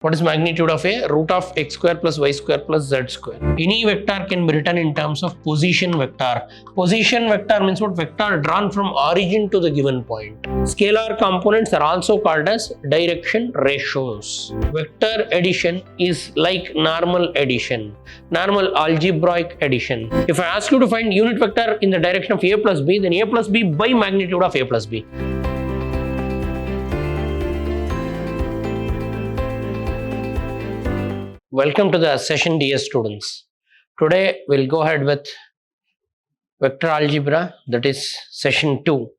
What is magnitude of A? Root of x square plus y square plus z square. Any vector can be written in terms of position vector. Position vector means what? Vector drawn from origin to the given point. Scalar components are also called as direction ratios. Vector addition is like normal addition, normal algebraic addition. If I ask you to find unit vector in the direction of A plus B, then A plus B by magnitude of A plus B. Welcome to the session, dear students. Today we'll go ahead with vector algebra, that is session 2.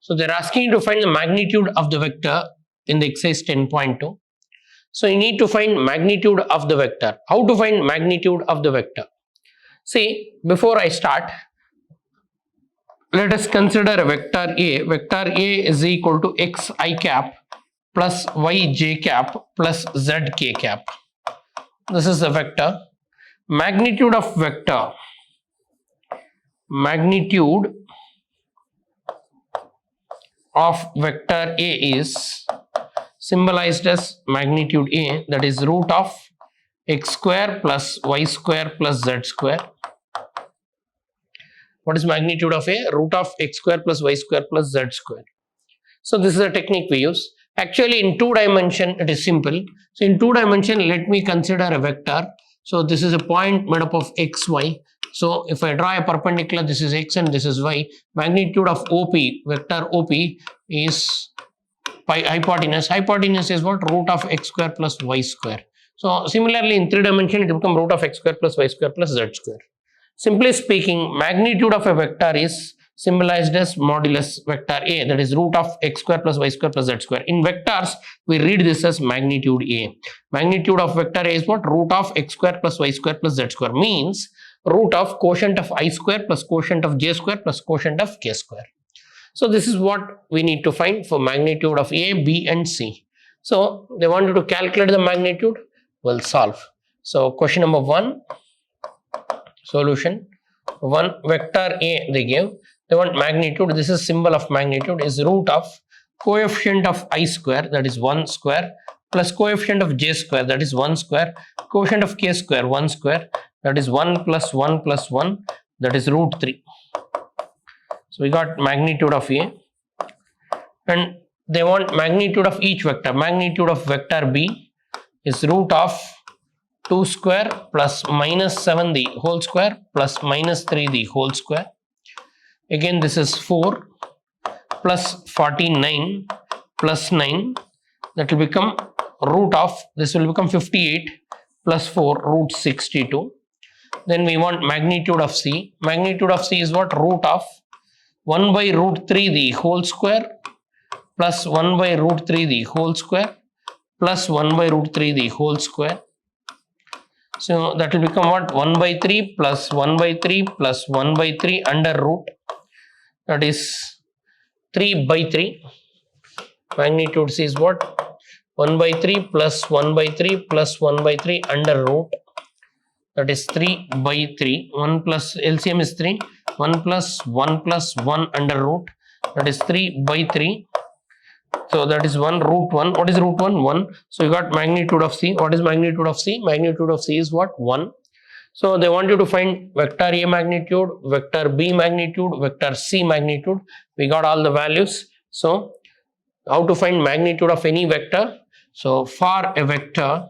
So they're asking you to find the magnitude of the vector in the exercise 10.2. So you need to find magnitude of the vector. How to find magnitude of the vector? See, before I start, let us consider a vector A. Vector A is equal to xi cap plus yj cap plus zk cap. This is the vector. Magnitude of vector. Magnitude of vector A is symbolized as magnitude A, that is root of x square plus y square plus z square. What is magnitude of A? Root of x square plus y square plus z square. So this is a technique we use. Actually, in 2 dimension, it is simple. So in 2 dimension, let me consider a vector. So this is a point made up of x, y. So if I draw a perpendicular, this is x and this is y. Magnitude of OP, vector OP is hypotenuse. Hypotenuse is what? Root of x square plus y square. So similarly, in 3 dimension, it will become root of x square plus y square plus z square. Simply speaking, magnitude of a vector is symbolized as modulus vector A, that is root of x square plus y square plus z square. In vectors, we read this as magnitude A. Magnitude of vector A is what? Root of x square plus y square plus z square, means root of quotient of I square plus quotient of j square plus quotient of k square. So this is what we need to find for magnitude of A, B and C. So they want you to calculate the magnitude. We'll solve. So question number 1, solution. 1 vector A they gave. They want magnitude. This is symbol of magnitude is root of coefficient of I square, that is 1 square, plus coefficient of j square, that is 1 square, quotient of k square, 1 square, that is 1 plus 1 plus 1, that is root 3. So we got magnitude of A. And they want magnitude of each vector. Magnitude of vector B is root of 2 square plus minus 7 the whole square plus minus 3 the whole square. Again, this is 4 plus 49 plus 9, that will become root of, this will become 58 plus 4 root 62. Then we want magnitude of C. Magnitude of C is what? Root of 1 by root 3 the whole square plus 1 by root 3 the whole square plus 1 by root 3 the whole square. So that will become what? 1 by 3 plus 1 by 3 plus 1 by 3 under root, that is 3 by 3. Magnitude C is what? 1 by 3 plus 1 by 3 plus 1 by 3 under root, that is 3 by 3. 1 plus LCM is 3. 1 plus 1 plus 1 under root, that is 3 by 3. So that is 1 root 1. What is root 1? 1. So you got magnitude of C. What is magnitude of C? Magnitude of C is what? 1. So they want you to find vector A magnitude, vector B magnitude, vector C magnitude. We got all the values. So how to find magnitude of any vector? So for a vector,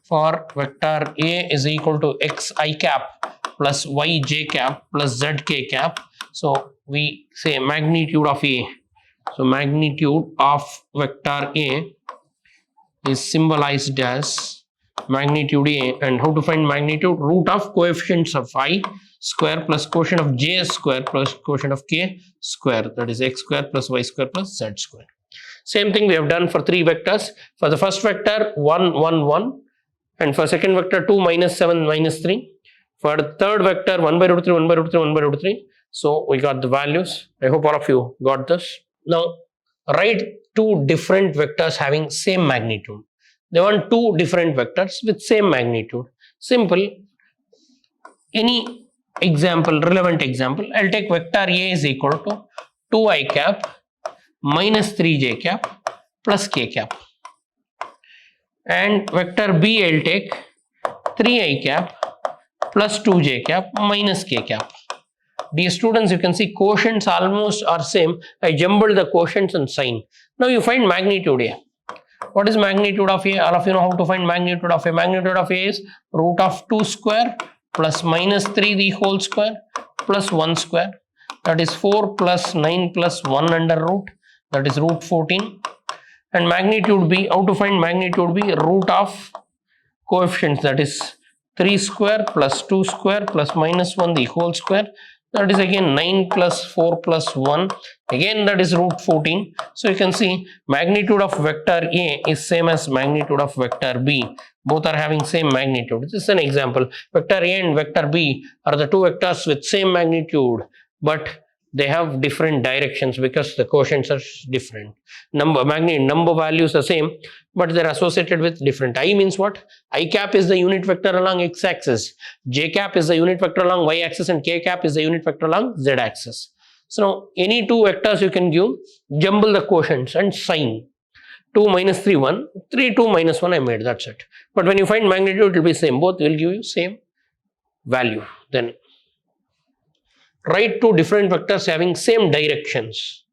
for vector A is equal to xi cap plus yj cap plus zk cap. So we say magnitude of A. So magnitude of vector A is symbolized as magnitude A, and how to find magnitude? Root of coefficients of I square plus quotient of j square plus quotient of k square, that is x square plus y square plus z square. Same thing we have done for 3 vectors. For the first vector 1 1 1, and for second vector 2 minus 7 minus 3. For the third vector 1 by root 3 1 by root 3 1 by root 3. So we got the values. I hope all of you got this. Now write 2 different vectors having same magnitude. They want 2 different vectors with same magnitude. Simple. Any example, relevant example, I'll take vector A is equal to 2i cap minus 3j cap plus k cap. and vector B I'll take 3i cap plus 2j cap minus k cap. Dear students, you can see quotients almost are same. I jumbled the quotients and sign. Now you find magnitude A. What is magnitude of A? All of you know how to find magnitude of A. Magnitude of A is root of 2 square plus minus 3 the whole square plus 1 square. That is 4 plus 9 plus 1 under root. That is root 14. And magnitude B, how to find magnitude B? Root of coefficients, that is 3 square plus 2 square plus minus 1 the whole square. That is again 9 plus 4 plus 1, again that is root 14. So you can see magnitude of vector A is same as magnitude of vector B. Both are having same magnitude. This is an example. Vector A and vector B are the two vectors with same magnitude, but they have different directions because the quotients are different. Number values are same, but they're associated with different. I means what? I cap is the unit vector along x axis, j cap is the unit vector along y axis, and k cap is the unit vector along z axis. So now any two vectors you can give, jumble the quotients and sign. 2 minus 3 1, 3 2 minus 1 I made, that's it. But when you find magnitude, it will be same. Both will give you same value. Then write two different vectors having same directions.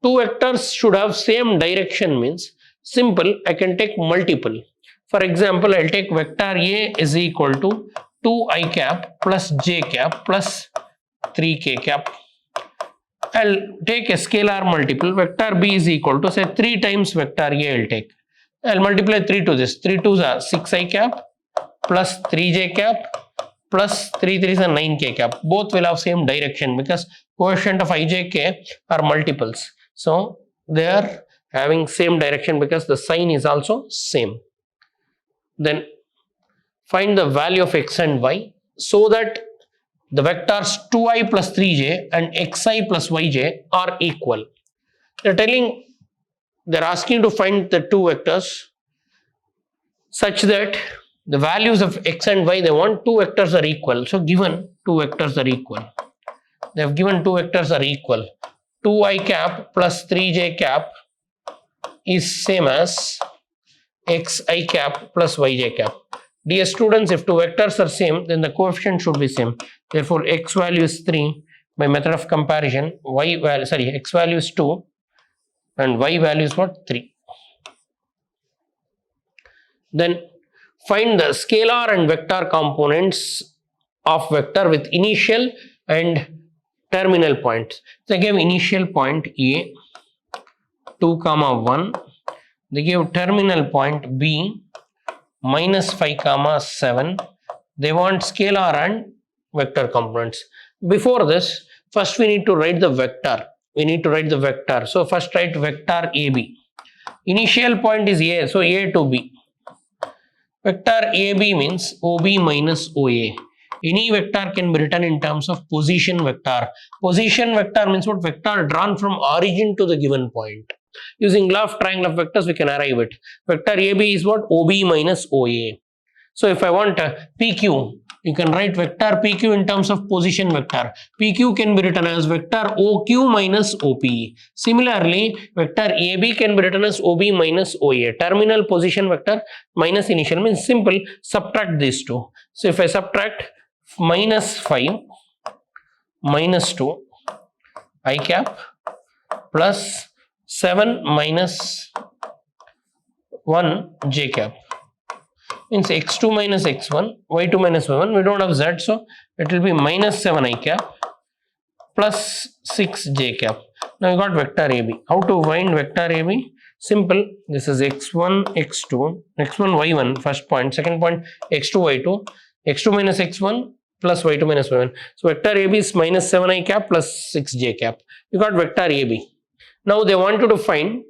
Two vectors should have same direction means simple, I can take multiple. For example, I'll take vector A is equal to 2i cap plus j cap plus 3k cap. I'll take a scalar multiple. Vector B is equal to say 3 times vector A I'll take. I'll multiply 3 to this. 3 2s are 6i cap plus 3j cap plus 3 3s are 9k cap. Both will have same direction because coefficient of ijk are multiples. So they are having same direction because the sign is also same. Then find the value of x and y so that the vectors 2i plus 3j and xi plus yj are equal. They're asking to find the two vectors such that the values of x and y, they want two vectors are equal. So given two vectors are equal. They have given two vectors are equal. 2i cap plus 3j cap is same as xi cap plus yj cap. Dear students, if two vectors are same, then the coefficient should be same. Therefore, x value is 3 by method of comparison. X value is 2 and y value is what? 3. Then find the scalar and vector components of vector with initial and terminal points. So they gave initial point A 2 comma 1. They gave terminal point B minus 5 comma 7. They want scalar and vector components. Before this, first we need to write the vector. So first write vector AB. Initial point is A, so A to B. Vector AB means OB minus OA. Any vector can be written in terms of position vector. Position vector means what? Vector drawn from origin to the given point. Using law of triangle of vectors, we can arrive at vector AB is what? OB minus OA. So if I want PQ, you can write vector PQ in terms of position vector. PQ can be written as vector OQ minus OP. Similarly, vector AB can be written as OB minus OA. Terminal position vector minus initial means simple, subtract these two. So if I subtract minus 5 minus 2 I cap plus 7 minus 1 j cap means x2 minus x1, y2 minus y1. We don't have z, so it will be minus 7 I cap plus 6 j cap. Now you got vector AB. How to find vector AB? Simple. This is x1, x2, x1, y1 first point, second point x2, y2, x2 minus x1 plus y2 minus y1. So vector AB is minus 7 I cap plus 6 j cap. You got vector AB. Now they want you to find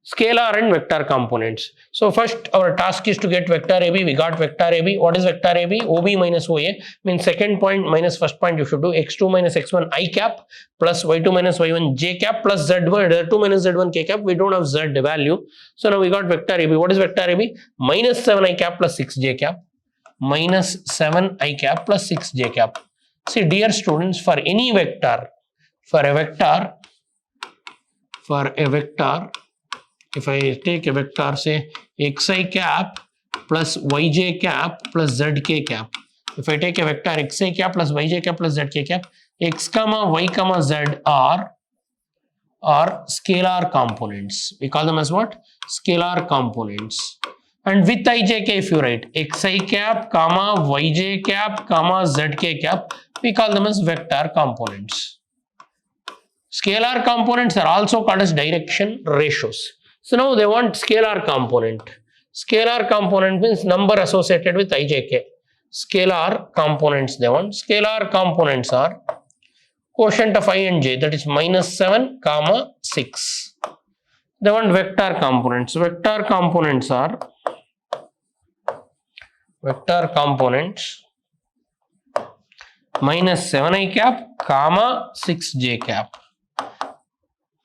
scalar and vector components. So first our task is to get vector AB. We got vector AB. What is vector AB? OB minus OA means second point minus first point. You should do x2 minus x1 I cap plus y2 minus y1 j cap plus z1 2 minus z1 k cap. We don't have z value. So now we got vector AB. What is vector AB? Minus 7 I cap plus 6 j cap. Minus 7 I cap plus 6 j cap. See, dear students, for any vector, for a vector, if I take a vector, say xi cap plus yj cap plus zk cap. If I take a vector xi cap plus yj cap plus zk cap, x comma y comma z are scalar components. We call them as what? Scalar components. And with ijk, if you write xi cap comma yj cap comma zk cap, we call them as vector components. Scalar components are also called as direction ratios. So now they want scalar component. Scalar component means number associated with ijk. Scalar components they want. Scalar components are quotient of I and j, that is minus 7 comma 6. They want vector components. Vector components are minus 7i cap comma 6j cap.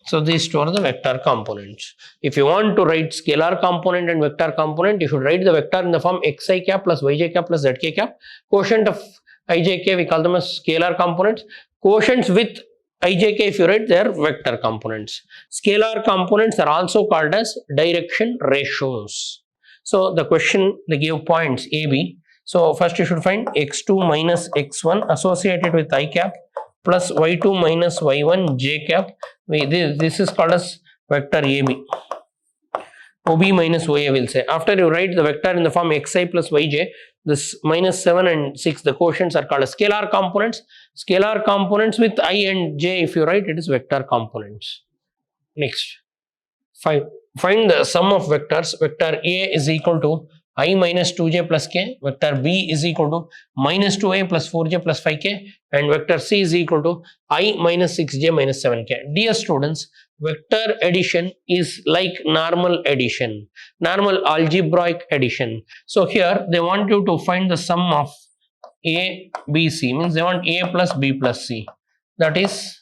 So these two are the vector components. If you want to write scalar component and vector component, you should write the vector in the form xi cap plus yj cap plus zk cap. Quotient of ijk, we call them as scalar components. Quotients with ijk, if you write, they are vector components. Scalar components are also called as direction ratios. So the question, they give points A, B. So first you should find x2 minus x1 associated with I cap plus y2 minus y1 j cap. This is called as vector AB. OB minus OA will say. After you write the vector in the form xi plus yj, this minus 7 and 6, the quotients are called as scalar components. Scalar components with I and j, if you write, it is vector components. Next, find the sum of vectors. Vector A is equal to I minus 2j plus k, vector B is equal to minus 2i plus 4j plus 5k, and vector C is equal to I minus 6j minus 7k. Dear students, vector addition is like normal addition, normal algebraic addition. So here they want you to find the sum of A, B, C, means they want A plus B plus C. That is,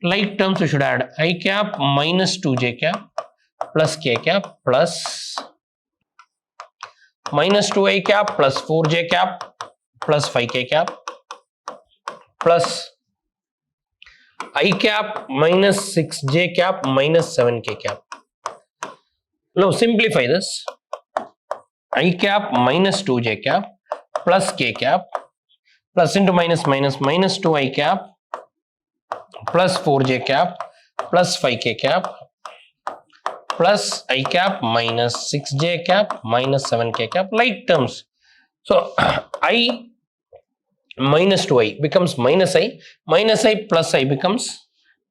like terms you should add I cap minus 2j cap plus k cap plus minus 2i cap plus 4j cap plus 5k cap plus I cap minus 6j cap minus 7k cap. Now simplify this. I cap minus 2j cap plus k cap plus into minus minus minus 2i cap plus 4j cap plus 5k cap plus I cap minus 6j cap minus 7k cap, like terms. So I minus 2i becomes minus I plus I becomes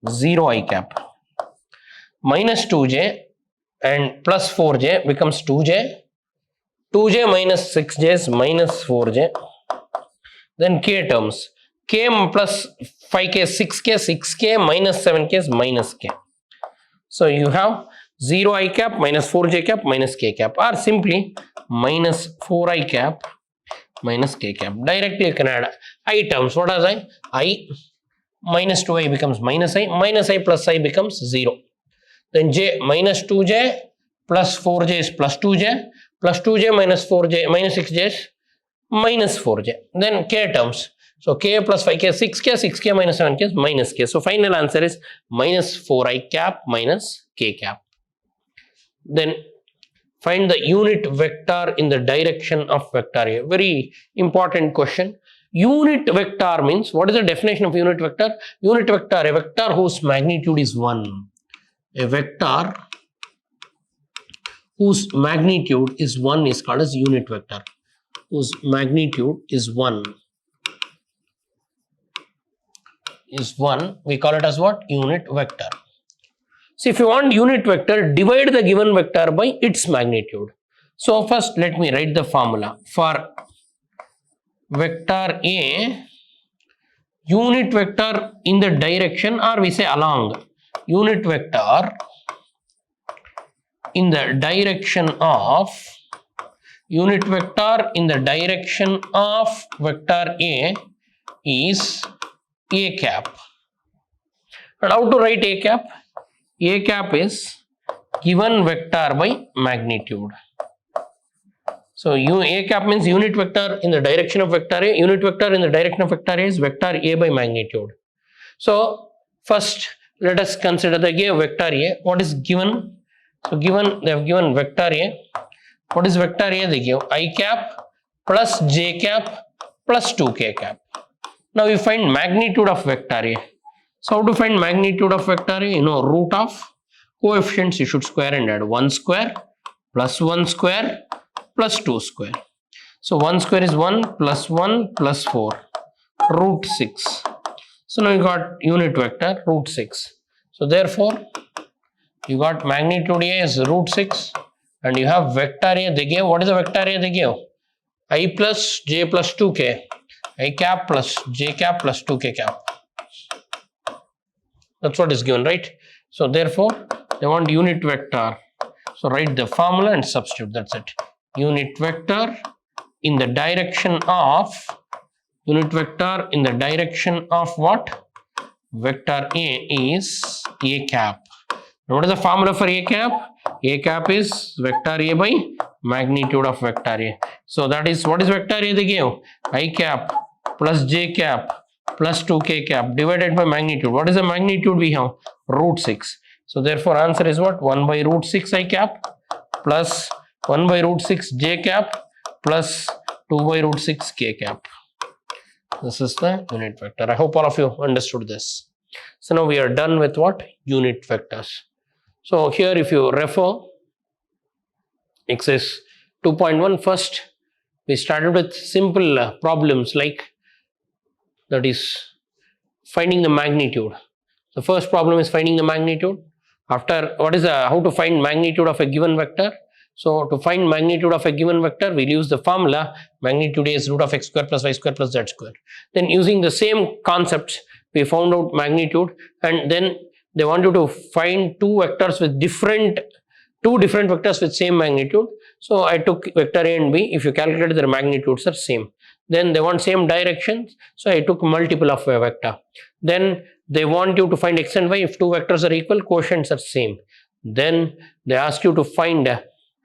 0i cap. Minus 2j and plus 4j becomes 2j. 2j minus 6j is minus 4j. Then k terms. K plus 5k, 6k minus 7k is minus k. So you have 0i cap minus 4j cap minus k cap, or simply minus 4i cap minus k cap. Directly you can add I terms. What is I? I minus 2i becomes minus I plus I becomes 0. Then j minus 2j plus 4j is plus 2j minus 4j minus 6j is minus 4j. Then k terms. So k plus 5k, 6k minus 7k is minus k. So final answer is minus 4i cap minus k cap. Then find the unit vector in the direction of vector A. Very important question. Unit vector means, what is the definition of unit vector? Unit vector, a vector whose magnitude is 1. A vector whose magnitude is 1 is called as unit vector. Whose magnitude is 1. We call it as what? Unit vector. So if you want unit vector, divide the given vector by its magnitude. So first let me write the formula. For vector A, unit vector in the direction, or we say along, unit vector in the direction of vector A is A cap. And how to write A cap? A cap is given vector by magnitude. So A cap means unit vector in the direction of vector A. Unit vector in the direction of vector A is vector A by magnitude. So first let us consider the vector A. What is given? So they have given vector A What is vector A? They give I cap plus j cap plus 2k cap. Now we find magnitude of vector A. So how to find magnitude of vector A? You know, root of coefficients you should square and add 1 square plus 1 square plus 2 square. So 1 square is 1 plus 1 plus 4 root 6. So now you got unit vector root 6. So therefore you got magnitude A is root 6 and you have vector A. They gave, what is the vector A they gave? I plus j plus 2k, I cap plus j cap plus 2k cap. That's what is given, right? So therefore they want unit vector. So write the formula and substitute. That's it. Unit vector in the direction of what? Vector A is A cap. Now what is the formula for A cap? A cap is vector A by magnitude of vector A. So that is, what is vector A they gave? I cap plus j cap plus 2k cap divided by magnitude. What is the magnitude we have? Root 6. So therefore answer is what? 1 by root 6 I cap plus 1 by root 6 j cap plus 2 by root 6 k cap. This is the unit vector. I hope all of you understood this. So now we are done with what? Unit vectors. So here if you refer exercise 2.1, first we started with simple problems like, that is finding the magnitude. The first problem is finding the magnitude. After, what is how to find magnitude of a given vector? So to find magnitude of a given vector, we'll use the formula magnitude is root of x square plus y square plus z square. Then using the same concepts, we found out magnitude, and then they want you to find two vectors with two different vectors with same magnitude. So I took vector A and B. If you calculate, their magnitudes are same. Then they want same directions, so I took multiple of a vector. Then they want you to find x and y. If two vectors are equal, quotients are same. Then they ask you to find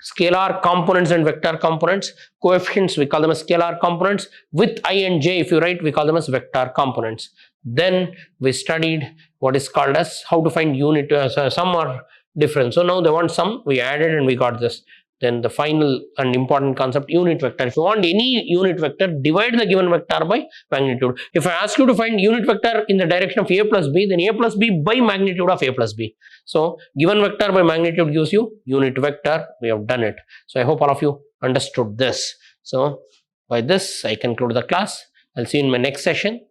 scalar components and vector components. Coefficients, we call them as scalar components. With I and j, if you write, we call them as vector components. Then we studied what is called as how to find unit, sum or difference. So now they want sum, we added and we got this. Then the final and important concept, unit vector. If you want any unit vector, divide the given vector by magnitude. If I ask you to find unit vector in the direction of A plus B, then A plus B by magnitude of A plus B. So given vector by magnitude gives you unit vector. We have done it. So I hope all of you understood this. So by this I conclude the class. I'll see you in my next session.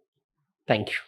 Thank you.